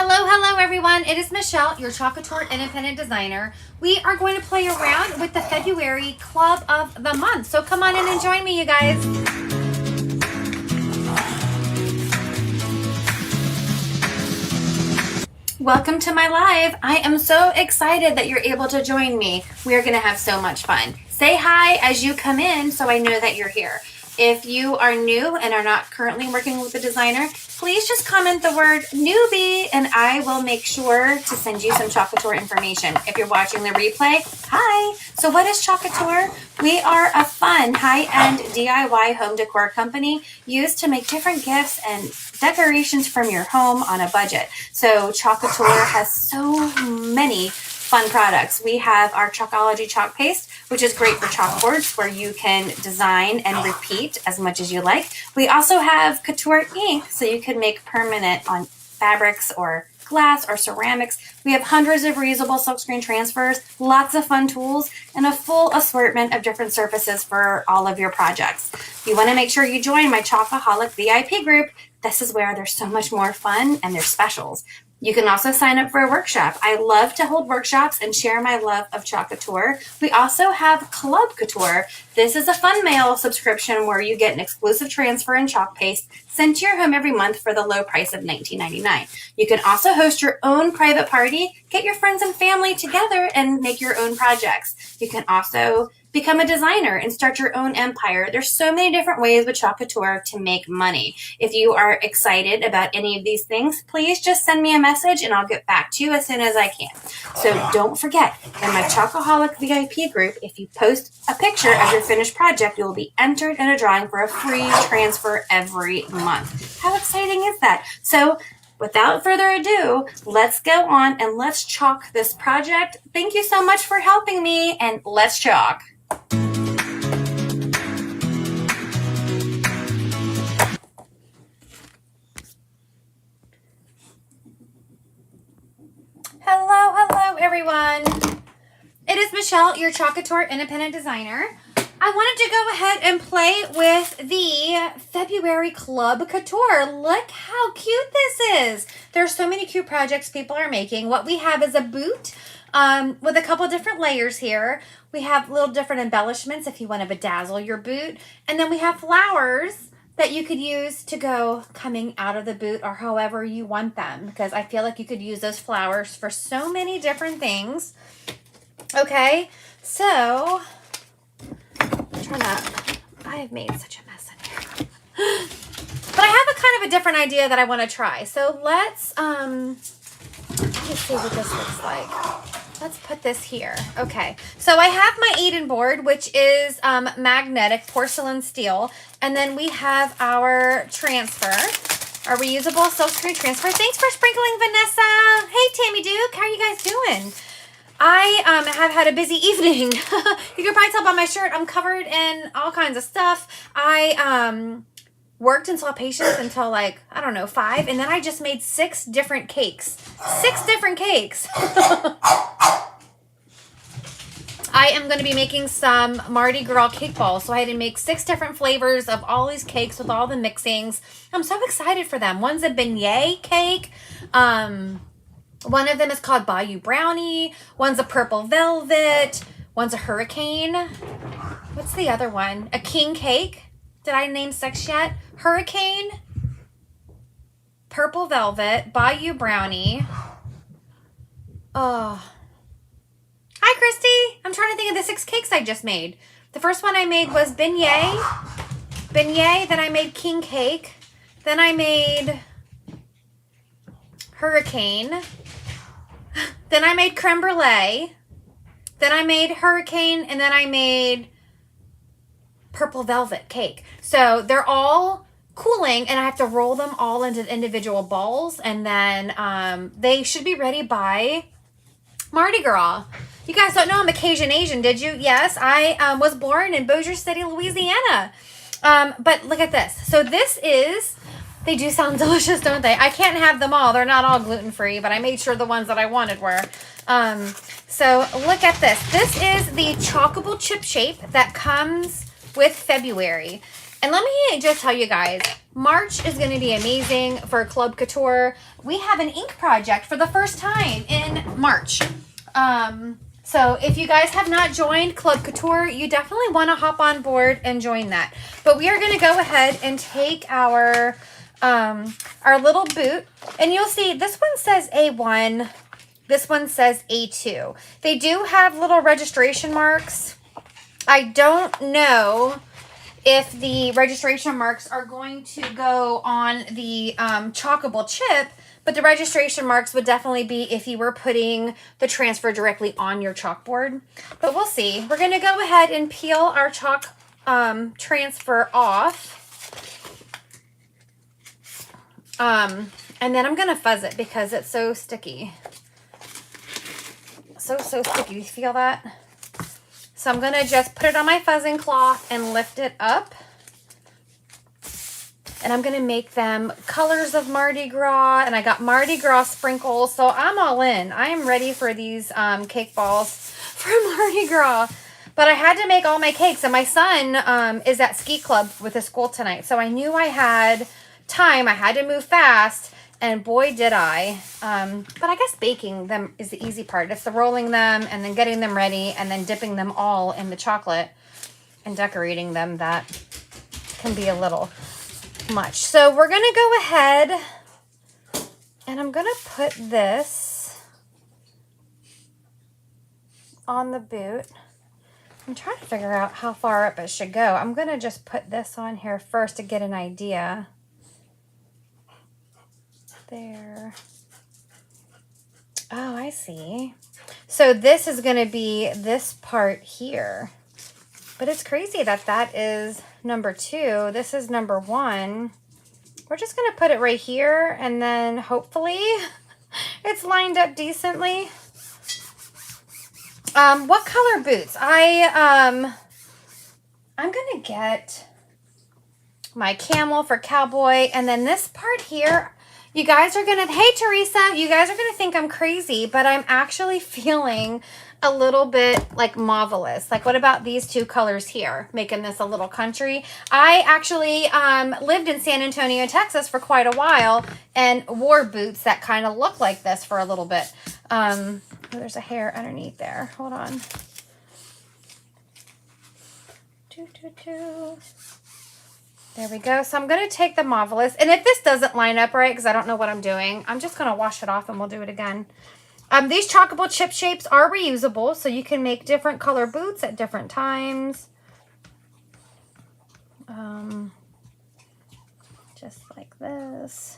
Hello everyone. It is Michelle, your Couture independent designer. We are going to play around with the February Club of the Month. So come on in and join me, you guys. Welcome to my live. I am so excited that you're able to join me. We are going to have so much fun. Say hi as you come in so I know that you're here. If you are new and are not currently working with a designer, please just comment the word newbie and I will make sure to send you some Couture information. If you're watching the replay, hi. So what is Couture? We are a fun high-end DIY home decor company used to make different gifts and decorations from your home on a budget. So Couture has so many fun products. We have our Chalkology chalk paste, which is great for chalkboards where you can design and repeat as much as you like. We also have Couture ink, so you can make permanent on fabrics or glass or ceramics. We have hundreds of reusable silkscreen transfers, lots of fun tools, and a full assortment of different surfaces for all of your projects. You want to make sure you join my Chalkaholic VIP group. This is where there's so much more fun and there's specials. You can also sign up for a workshop. I love to hold workshops and share my love of Couture. We also have Club Couture. This is a fun mail subscription where you get an exclusive transfer and chalk paste sent to your home every month for the low price of $19.99. You can also host your own private party, get your friends and family together and make your own projects. You can also become a designer and start your own empire. There's so many different ways with Couture to make money. If you are excited about any of these things, please just send me a message and I'll get back to you as soon as I can. So don't forget, in my Chalkaholic VIP group, if you post a picture of your finished project, you will be entered in a drawing for a free transfer every month. How exciting is that? So without further ado, let's go on and let's chalk this project. Thank you so much for helping me, and let's chalk. Hello everyone. It is Michelle, your Couture independent designer. I wanted to go ahead and play with the February Club Couture. Look how cute this is. There's so many cute projects people are making. What we have is a boot with a couple different layers here. We have little different embellishments if you want to bedazzle your boot. And then we have flowers that you could use to go coming out of the boot or however you want them, because I feel like you could use those flowers for so many different things. Okay, so turn up. I have made such a mess in here. But I have a kind of a different idea that I want to try. So let's see what this looks like. Let's put this here. Okay, so I have my Eden board, which is magnetic porcelain steel. And then we have our transfer, our reusable silkscreen transfer. Thanks for sprinkling, Vanessa. Hey, Tammy Duke, how are you guys doing? I have had a busy evening. You can probably tell by my shirt, I'm covered in all kinds of stuff. I worked and saw patients until like, I don't know, 5. And then I just made 6 different cakes. 6 different cakes. I am going to be making some Mardi Gras cake balls. So I had to make 6 different flavors of all these cakes with all the mixings. I'm so excited for them. One's a beignet cake. One of them is called Bayou Brownie. One's a purple velvet. One's a hurricane. What's the other one? A king cake. Did I name 6 yet? Hurricane, purple velvet, Bayou Brownie. Oh. Hi, Christy. I'm trying to think of the 6 cakes I just made. The first one I made was beignet. Beignet. Then I made king cake. Then I made hurricane. Then I made creme brulee. Then I made hurricane. And then I made purple velvet cake. So they're all cooling and I have to roll them all into individual balls. And then they should be ready by Mardi Gras. You guys don't know I'm a Cajun Asian, did you? Yes, I was born in Bossier City, Louisiana. But look at this. So this is... They do sound delicious, don't they? I can't have them all. They're not all gluten-free, but I made sure the ones that I wanted were. So look at this. This is the chalkable chip shape that comes with February. And let me just tell you guys, March is going to be amazing for Club Couture. We have an ink project for the first time in March. So if you guys have not joined Club Couture, you definitely want to hop on board and join that. But we are going to go ahead and take our little boot, and you'll see this one says A1. This one says A2. They do have little registration marks. I don't know if the registration marks are going to go on the chalkable chip, but the registration marks would definitely be if you were putting the transfer directly on your chalkboard. But we'll see. We're going to go ahead and peel our chalk transfer off. And then I'm going to fuzz it because it's so sticky. So sticky. You feel that? So I'm going to just put it on my fuzzing cloth and lift it up. And I'm going to make them colors of Mardi Gras. And I got Mardi Gras sprinkles. So I'm all in. I am ready for these cake balls for Mardi Gras. But I had to make all my cakes. And my son is at ski club with his school tonight. So I knew I had time. I had to move fast. And boy, did I. But I guess baking them is the easy part. It's the rolling them and then getting them ready and then dipping them all in the chocolate and decorating them. That can be a little much. So we're going to go ahead and I'm going to put this on the boot. I'm trying to figure out how far up it should go. I'm going to just put this on here first to get an idea. There. Oh, I see. So this is going to be this part here. But it's crazy that that is number 2. This is number 1. We're just going to put it right here and then hopefully it's lined up decently. What color boots? I'm going to get my camel for cowboy, and then this part here, you guys are going to, hey Teresa, you guys are going to think I'm crazy, but I'm actually feeling a little bit like marvelous. Like, what about these 2 colors here, making this a little country? I actually lived in San Antonio, Texas for quite a while and wore boots that kind of look like this for a little bit. Oh, there's a hair underneath there. Hold on. There we go. So I'm going to take the marvelous, and if this doesn't line up right, because I don't know what I'm doing, I'm just going to wash it off and we'll do it again. These chockable chip shapes are reusable, so you can make different color boots at different times. Just like this.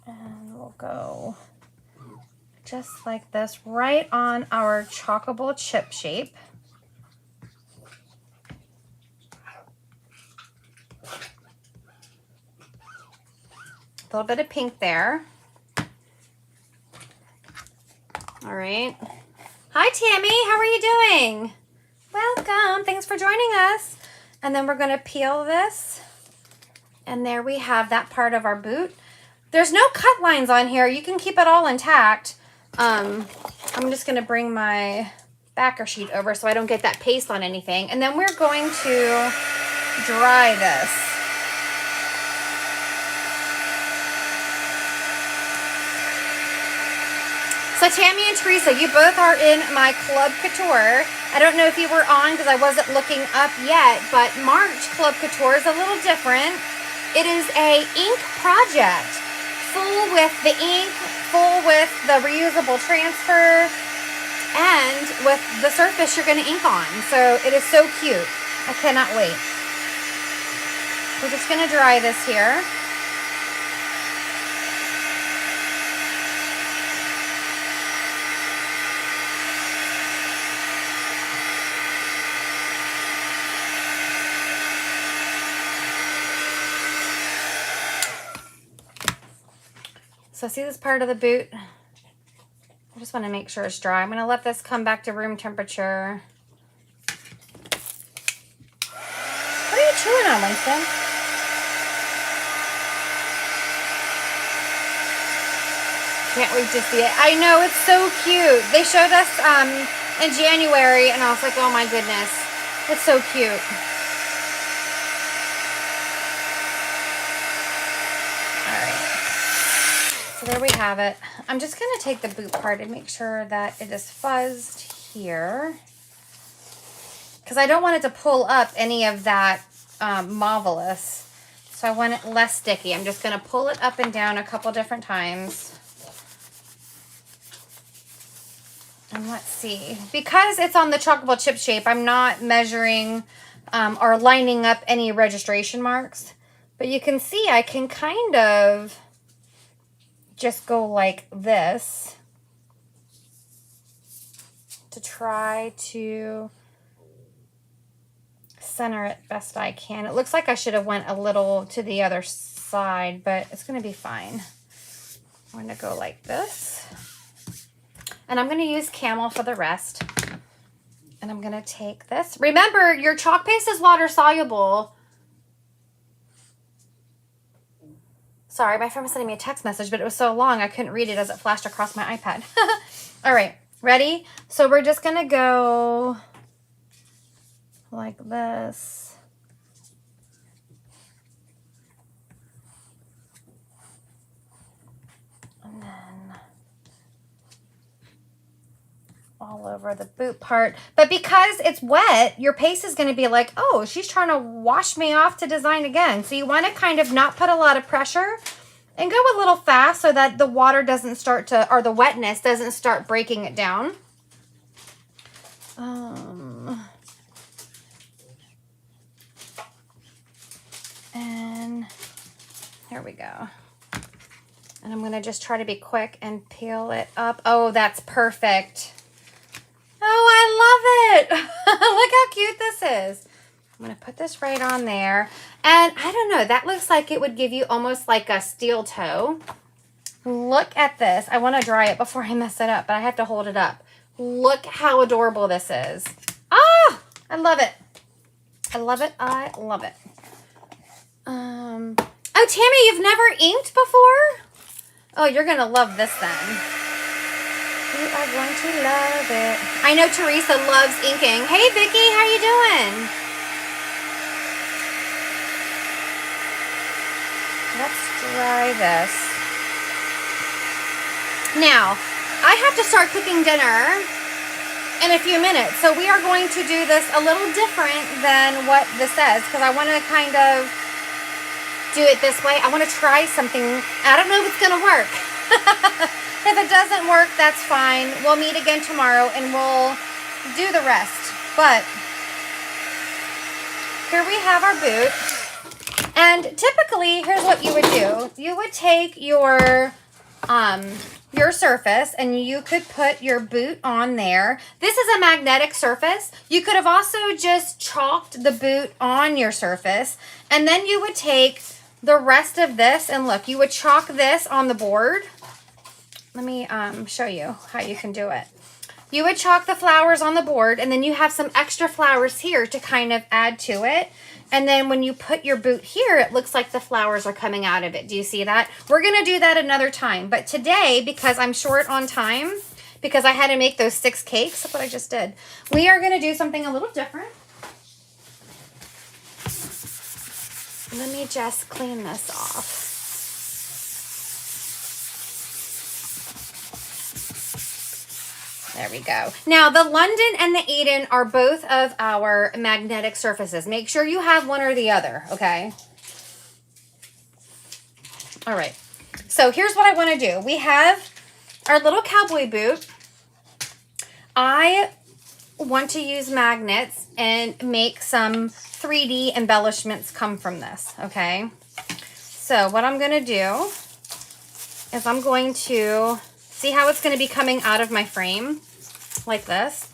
And we'll go just like this right on our chockable chip shape. A little bit of pink there. All right. Hi, Tammy. How are you doing? Welcome. Thanks for joining us. And then we're going to peel this. And there we have that part of our boot. There's no cut lines on here. You can keep it all intact. I'm just going to bring my backer sheet over so I don't get that paste on anything. And then we're going to dry this. So Tammy and Teresa, you both are in my Club Couture. I don't know if you were on because I wasn't looking up yet, but March Club Couture is a little different. It is a ink project, full with the ink, full with the reusable transfer, and with the surface you're going to ink on. So it is so cute. I cannot wait. We're just going to dry this here. So see this part of the boot? I just want to make sure it's dry. I'm going to let this come back to room temperature. What are you chewing on, Winston? Can't wait to see it. I know, it's so cute. They showed us in January, and I was like, oh my goodness, it's so cute. All right, so there we have it. I'm just gonna take the boot part and make sure that it is fuzzed here, because I don't want it to pull up any of that Marvelous. So I want it less sticky. I'm just gonna pull it up and down a couple different times. And let's see, because it's on the chocolate chip shape, I'm not measuring or lining up any registration marks, but you can see I can kind of just go like this to try to center it best I can. It looks like I should have went a little to the other side, but it's going to be fine. I'm going to go like this. And I'm going to use camel for the rest. And I'm going to take this. Remember, your chalk paste is water soluble. Sorry, my friend was sending me a text message, but it was so long I couldn't read it as it flashed across my iPad. All right, ready? So we're just going to go like this. And then all over the boot part. But because it's wet, your paste is going to be like, oh, she's trying to wash me off to design again. So you want to kind of not put a lot of pressure and go a little fast so that the water doesn't start to, or the wetness doesn't start breaking it down. And here we go. And I'm going to just try to be quick and peel it up. Oh, that's perfect. Oh, I love it. Look how cute this is. I'm going to put this right on there. And I don't know, that looks like it would give you almost like a steel toe. Look at this. I want to dry it before I mess it up, but I have to hold it up. Look how adorable this is. Ah, I love it. I love it. I love it. Oh, Tammy, you've never inked before? Oh, you're going to love this then. You are going to love it. I know Teresa loves inking. Hey, Vicky, how you doing? Let's dry this. Now, I have to start cooking dinner in a few minutes. So we are going to do this a little different than what this says, because I want to kind of do it this way. I want to try something. I don't know if it's going to work. If it doesn't work, that's fine. We'll meet again tomorrow and we'll do the rest. But here we have our boot. And typically, here's what you would do. You would take your surface and you could put your boot on there. This is a magnetic surface. You could have also just chalked the boot on your surface, and then you would take the rest of this and look, you would chalk this on the board. Let me show you how you can do it. You would chalk the flowers on the board, and then you have some extra flowers here to kind of add to it. And then when you put your boot here, it looks like the flowers are coming out of it. Do you see that? We're going to do that another time. But today, because I'm short on time, because I had to make those 6 cakes, that's what I just did, we are going to do something a little different. Let me just clean this off. There we go. Now, the London and the Eden are both of our magnetic surfaces. Make sure you have one or the other, okay? All right. So here's what I want to do. We have our little cowboy boot. I want to use magnets and make some 3D embellishments come from this, okay? So what I'm going to do is I'm going to see how it's going to be coming out of my frame like this.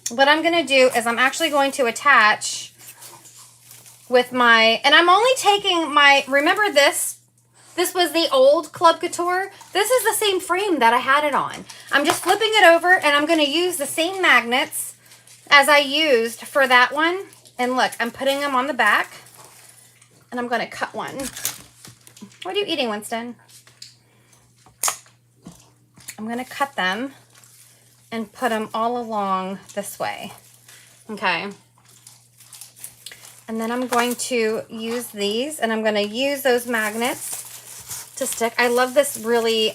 What I'm going to do is I'm actually going to attach with my, and I'm only taking my, remember this was the old Club Couture. This is the same frame that I had it on. I'm just flipping it over, and I'm going to use the same magnets as I used for that one. And look, I'm putting them on the back, and I'm going to cut one. What are you eating, Winston? I'm going to cut them and put them all along this way. Okay. And then I'm going to use these, and I'm going to use those magnets to stick. I love this really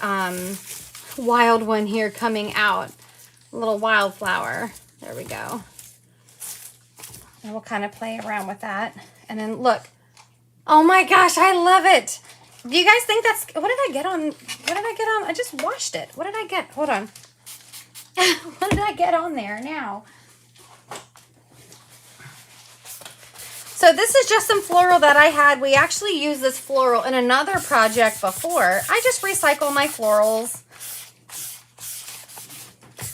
wild one here coming out. A little wildflower. There we go. And we'll kind of play around with that. And then look. Oh my gosh, I love it. Do you guys think that's, what did I get on, I just washed it. What did I get? Hold on. What did I get on there now? So this is just some floral that I had. We actually used this floral in another project before. I just recycle my florals.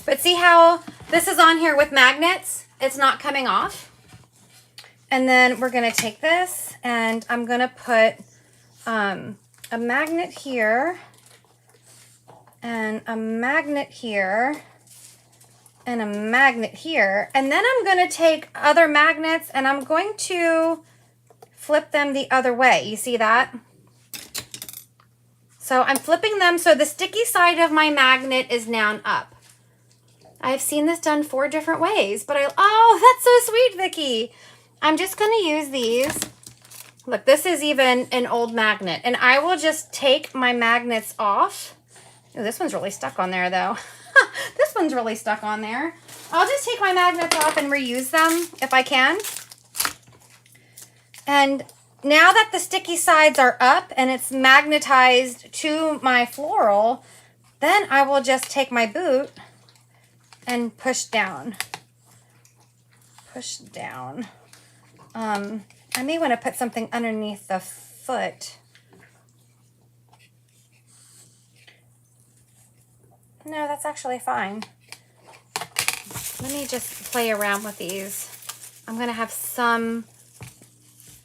But see how this is on here with magnets? It's not coming off. And then we're going to take this and I'm going to put a magnet here and a magnet here and a magnet here. And then I'm going to take other magnets and I'm going to flip them the other way. You see that? So I'm flipping them so the sticky side of my magnet is now up. I've seen this done 4 different ways, but oh, that's so sweet, Vicki. I'm just going to use these. Look, this is even an old magnet, and I will just take my magnets off. Oh, this one's really stuck on there, though. This one's really stuck on there. I'll just take my magnets off and reuse them if I can. And now that the sticky sides are up and it's magnetized to my floral, then I will just take my boot and push down. Push down. I may want to put something underneath the foot. No, that's actually fine. Let me just play around with these. I'm going to have some,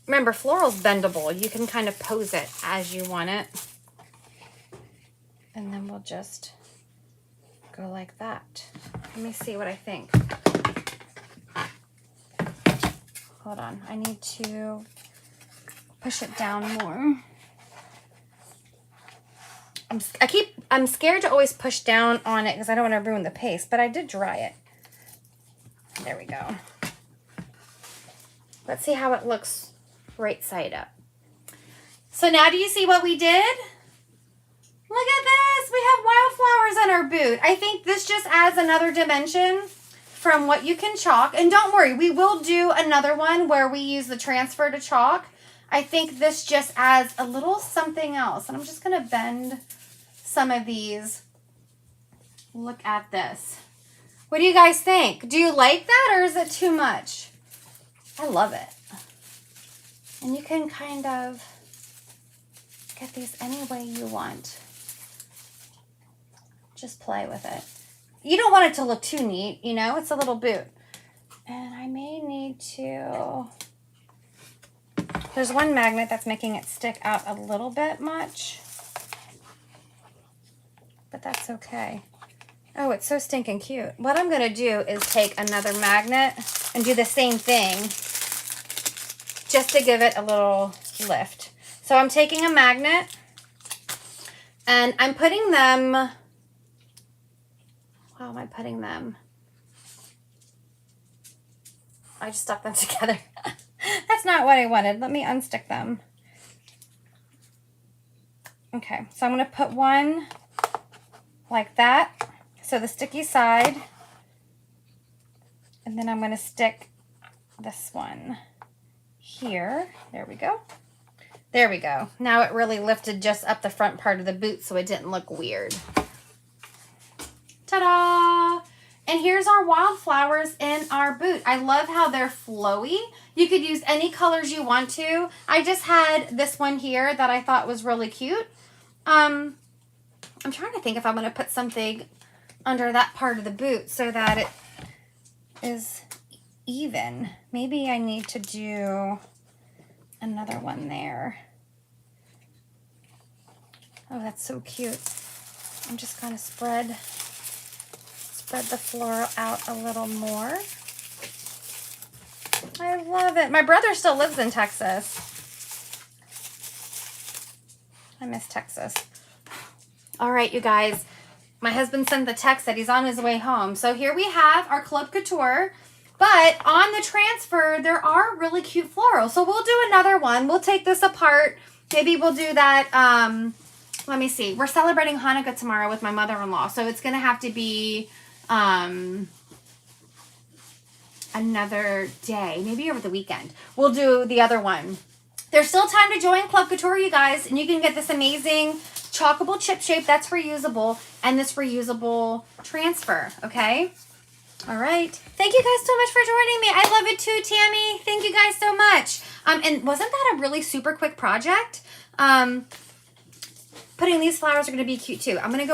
remember, floral's bendable. You can kind of pose it as you want it. And then we'll just go like that. Let me see what I think. Hold on, I need to push it down more. I'm scared to always push down on it because I don't want to ruin the paste, but I did dry it. There we go. Let's see how it looks right side up. So now do you see what we did? Look at this, we have wildflowers on our boot. I think this just adds another dimension from what you can chalk. And don't worry, we will do another one where we use the transfer to chalk. I think this just adds a little something else. And I'm just going to bend some of these. Look at this. What do you guys think? Do you like that or is it too much? I love it. And you can kind of get these any way you want. Just play with it. You don't want it to look too neat, you know, it's a little boot. And I may need to, there's one magnet that's making it stick out a little bit much, but that's okay. Oh, it's so stinking cute. What I'm gonna do is take another magnet and do the same thing just to give it a little lift. So I'm taking a magnet and I'm putting them, how am I putting them? I just stuck them together. That's not what I wanted. Let me unstick them. Okay, so I'm going to put one like that. So the sticky side. And then I'm going to stick this one here. There we go. There we go. Now it really lifted just up the front part of the boot so it didn't look weird. Ta-da! And here's our wildflowers in our boot. I love how they're flowy. You could use any colors you want to. I just had this one here that I thought was really cute. I'm trying to think if I'm going to put something under that part of the boot so that it is even. Maybe I need to do another one there. Oh, that's so cute. I'm just going to spread the floral out a little more. I love it. My brother still lives in Texas. I miss Texas. All right, you guys. My husband sent the text that he's on his way home. So here we have our Club Couture. But on the transfer, there are really cute florals. So we'll do another one. We'll take this apart. Maybe we'll do that. Let me see. We're celebrating Hanukkah tomorrow with my mother-in-law. So it's going to have to be another day. Maybe over the weekend. We'll do the other one. There's still time to join Club Couture, you guys. And you can get this amazing chalkable chip shape. That's reusable. And this reusable transfer. Okay? All right. Thank you guys so much for joining me. I love it too, Tammy. Thank you guys so much. And wasn't that a really super quick project? Putting these flowers are going to be cute too. I'm going to go